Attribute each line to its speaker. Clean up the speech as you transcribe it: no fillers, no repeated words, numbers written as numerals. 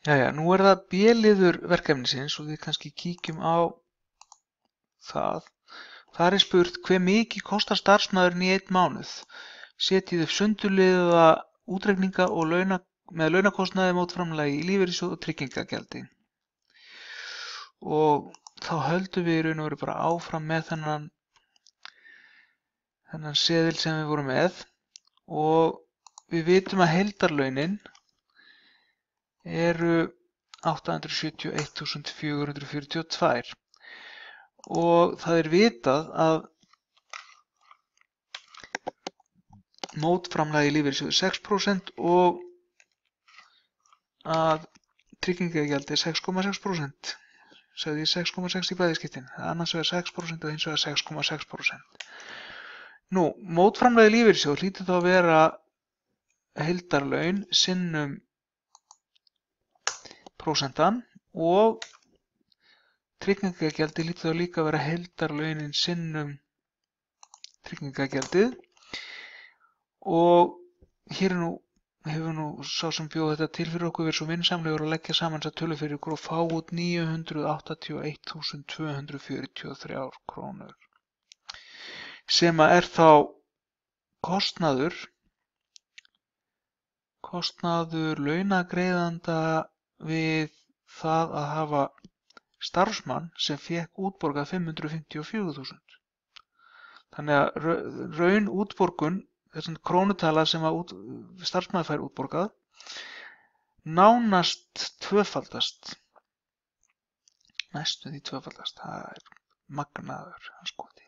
Speaker 1: Jæja, nú það B-liður verkefnisins og við kannski kíkjum á það. Þar spurt hve mikið kostar starfsmaðurinn í 1 mánuð. Setjið upp sundurliðaða útreikninga og með launakostnaði, mótframlagi í lífeyrissjóð og tryggingagjaldi. Og þá höldum við í raun og veru bara áfram með þennan seðil sem við vorum með og við vitum að heildarlaunin eru 871.442 og það vitað að mótframlagi í lífeyrissjóði 6% og að tryggingagjaldi 6,6%. Sagði ég 6,6 í bæði skiptin. Annars vegar 6% og hins vegar 6,6%. Nú, mótframlagi í lífeyrissjóð hlýtur þá að vera heildarlaun sinnum prósentan og tryggingagjaldi hlýtur þá líka að vera heildarlaunin sinnum tryggingagjaldið og hér hefur sá sem bjó þetta til fyrir okkur verið svo vinsamlegur að leggja saman þessar tölur fyrir ykkur og fá út 981.243 krónur sem er þá kostnaður launagreiðanda við það að hafa starfsmann sem fékk útborgað 554.000. Þannig að raun útborgun, þessan krónutala sem að starfsmaður fær útborgað, nánast tvöfaldast. Næstum því tvöfaldast. Það er magnaður, skoti.